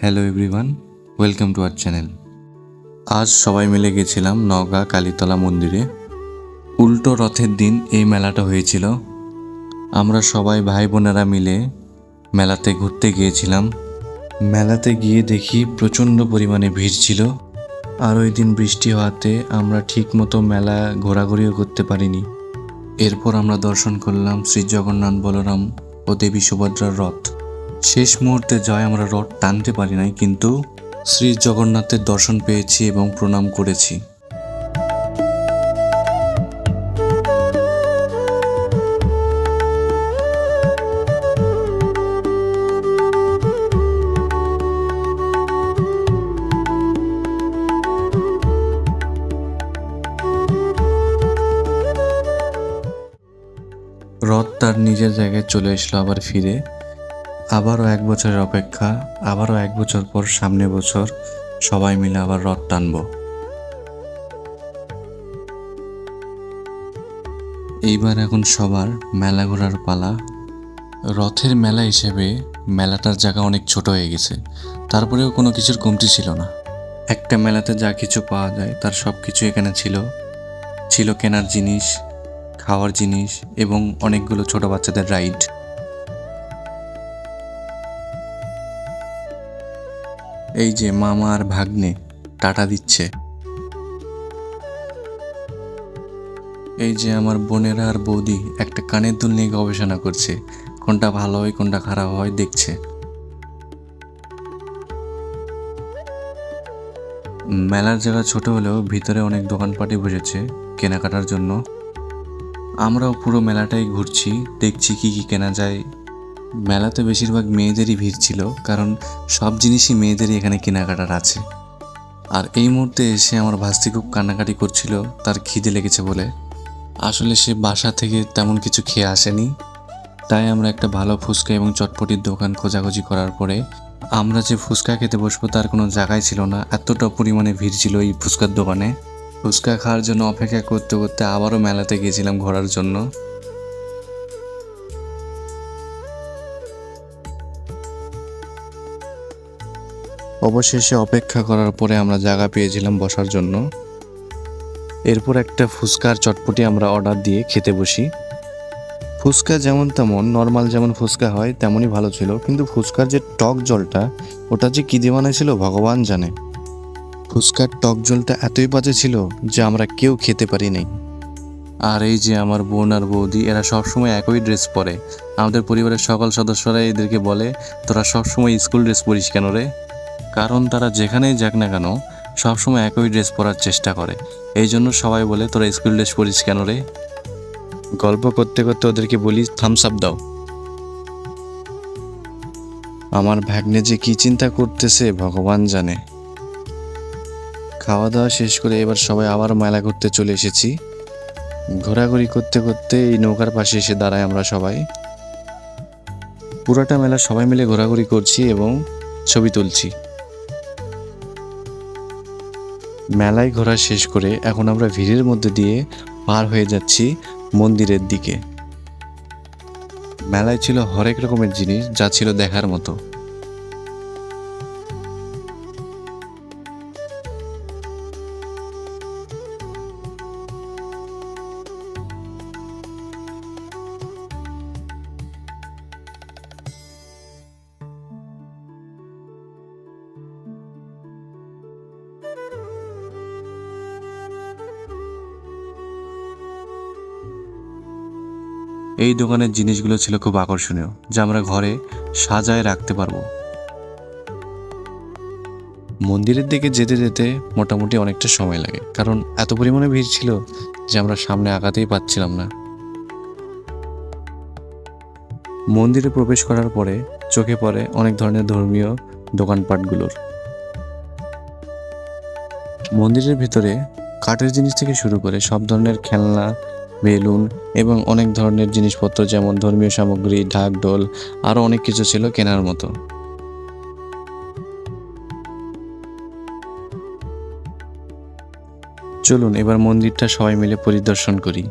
Hello everyone, welcome to our channel. আজ সবাই মিলে গেছিলাম নওগাঁ কালীতলা মন্দিরে। উল্টো রথের দিন এই মেলাটা হয়েছিল। আমরা সবাই ভাই বোনেরা মিলে মেলাতে ঘুরতে গিয়েছিলাম। মেলাতে গিয়ে দেখি প্রচণ্ড পরিমাণে ভিড় ছিল। আর ওই দিন বৃষ্টি হওয়াতে আমরা ঠিকমতো মেলা ঘোরাঘুরিও করতে পারিনি। এরপর আমরা দর্শন করলাম শ্রী জগন্নাথ বলরাম ও দেবী সুভদ্রার রথ। শেষ মুহূর্তে জয় আমরা রথ টানতে পারি নাই, কিন্তু শ্রী জগন্নাথের দর্শন পেয়েছি এবং প্রণাম করেছি। রথ তার নিজের জায়গায় চলে আসলো আবার ফিরে। আবারও 1 বছরের অপেক্ষা, আবারও 1 বছর পর সামনে বছর সবাই মিলে আবার রথ টানব। এইবার এখন সবার মেলা ঘোরার পালা। রথের মেলা হিসেবে মেলাটার জায়গা অনেক ছোট হয়ে গেছে, তারপরেও কোনো কিছুর কমতি ছিল না। একটা মেলাতে যা কিছু পাওয়া যায় তার সব কিছু এখানে ছিল। ছিল কেনার জিনিস, খাওয়ার জিনিস এবং অনেকগুলো ছোট বাচ্চাদের রাইড। এই যে মামা আর ভাগ্নে টাটা দিচ্ছে। এই যে আমার বোনেরা আর বৌদি একটা কানের দুল নিয়ে গবেষণা করছে, কোনটা ভালো হয় কোনটা খারাপ হয় দেখছে। মেলার জায়গা ছোট হলেও ভিতরে অনেক দোকানপাটই বসেছে কেনাকাটার জন্য। আমরাও পুরো মেলাটাই ঘুরছি, দেখছি কি কি কেনা যায়। মেলাতে বেশিরভাগ মেয়েদেরই ভিড় ছিল, কারণ সব জিনিসই মেয়েদেরই এখানে কেনাকাটার আছে। আর এই মুহূর্তে এসে আমার ভাস্তি খুব কান্নাকাটি করছিল তার খিদে লেগেছে বলে। আসলে সে বাসা থেকে তেমন কিছু খেয়ে আসেনি, তাই আমরা একটা ভালো ফুচকা এবং চটপটির দোকান খোঁজাখুঁজি করার পরে আমরা যে ফুচকা খেতে বসবো তার কোনো জায়গায় ছিল না, এতটা পরিমাণে ভিড় ছিল এই ফুচকার দোকানে। ফুচকা খাওয়ার জন্য অপেক্ষা করতে করতে আবারও মেলাতে গিয়েছিলাম ঘোরার জন্য। অবশেষে অপেক্ষা করার পরে আমরা জায়গা পেয়েছিলাম বসার জন্য। এরপর একটা ফুচকার চটপটি আমরা অর্ডার দিয়ে খেতে বসি। ফুচকা যেমন তেমন নর্মাল যেমন ফুচকা হয় তেমনই ভালো ছিল, কিন্তু ফুচকার যে টক জলটা ওটা যে কী দিয়ে বানাইছিল ভগবান জানে। ফুচকার টক জলটা এতই বাজে ছিল যে আমরা কেউ খেতে পারি নাই। আর এই যে আমার বোন আর বৌদি, এরা সবসময় একই ড্রেস পরে। আমাদের পরিবারের সকল সদস্যরা এদেরকে বলে, তোরা সবসময় স্কুল ড্রেস পরিস কেন রে? কারণ তারা যেখানেই যাক না কেন সবসময় একই ড্রেস পরার চেষ্টা করে। এই জন্য সবাই বলে, তোরা স্কুল ড্রেস পরিস কেন রে? গল্প করতে করতে ওদেরকে বলি, থামস আপ দাও। আমার ভাগ্নে যে কি চিন্তা করতেছে ভগবান জানে। খাওয়া দাওয়া শেষ করে এবার সবাই আবার মেলা ঘুরতে চলে এসেছি। ঘোরাঘুরি করতে করতে এই নৌকার পাশে এসে দাঁড়াই আমরা সবাই। পুরাটা মেলা সবাই মিলে ঘোরাঘুরি করছি এবং ছবি তুলছি। মেলায় ঘোরা শেষ করে এখন আমরা ভিড়ের মধ্যে দিয়ে পার হয়ে যাচ্ছি মন্দিরের দিকে। মেলায় ছিল হরেক রকমের জিনিস যা ছিল দেখার মতো। এই দোকানের জিনিসগুলো ছিল খুব আকর্ষণীয়, যা আমরা ঘরে সাজায় রাখতে পারবো। মন্দিরের দিকে যেতে যেতে মোটামুটি অনেকটা সময় লাগে, কারণ এত পরিমাণে ভিড় ছিল যে আমরা সামনে আগাতেই পাচ্ছিলাম না। মন্দিরে প্রবেশ করার পরে চোখে পড়ে অনেক ধরনের ধর্মীয় দোকানপাটগুলোর। মন্দিরের ভিতরে কাঠের জিনিস থেকে শুরু করে সব ধরনের খেলনা, বেলুন এবং অনেক ধরনের জিনিসপত্র যেমন ধর্মীয় সামগ্রী, ঢাক ঢোল আরও অনেক কিছু ছিল কেনার মতো। চলুন এবার মন্দিরটা সবাই মিলে পরিদর্শন করি।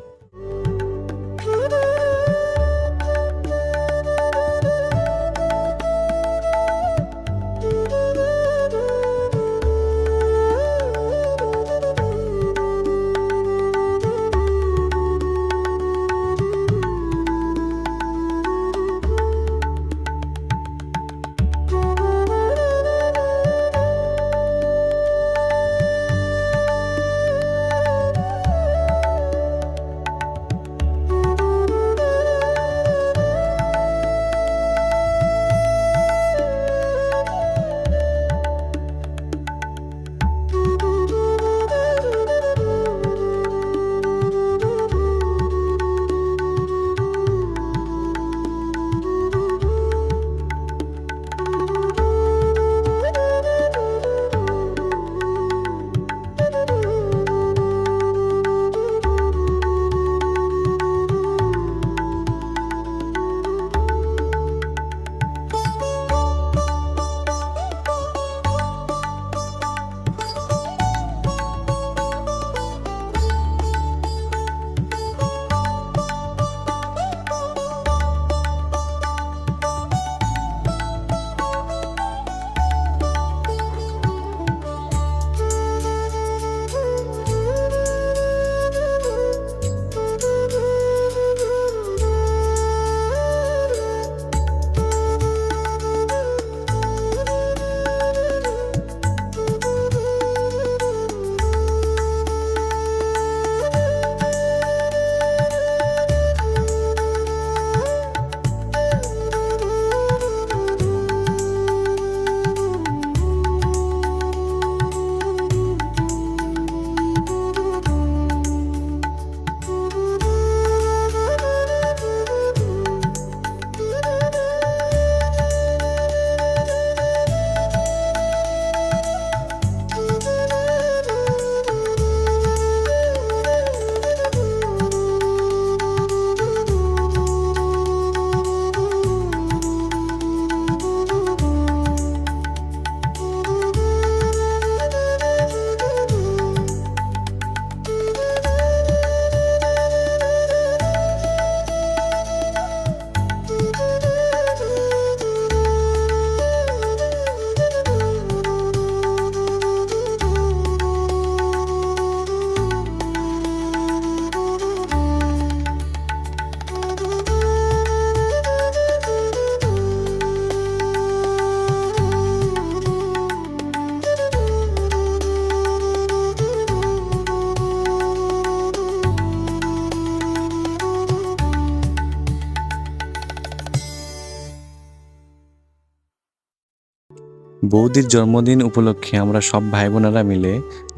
বৌদির জন্মদিন উপলক্ষে আমরা সব ভাই বোনেরা মিলে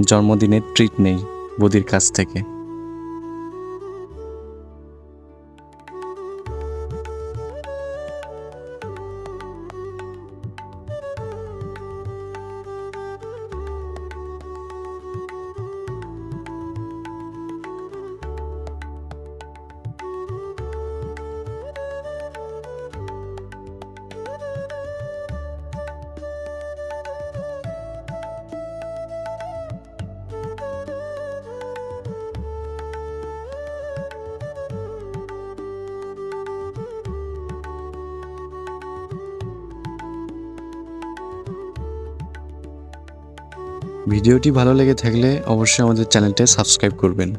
জন্মদিনের ট্রিট নেই বৌদির কাছ থেকে। ভিডিওটি ভালো লেগে থাকলে অবশ্যই আমাদের চ্যানেলটা সাবস্ক্রাইব করবেন।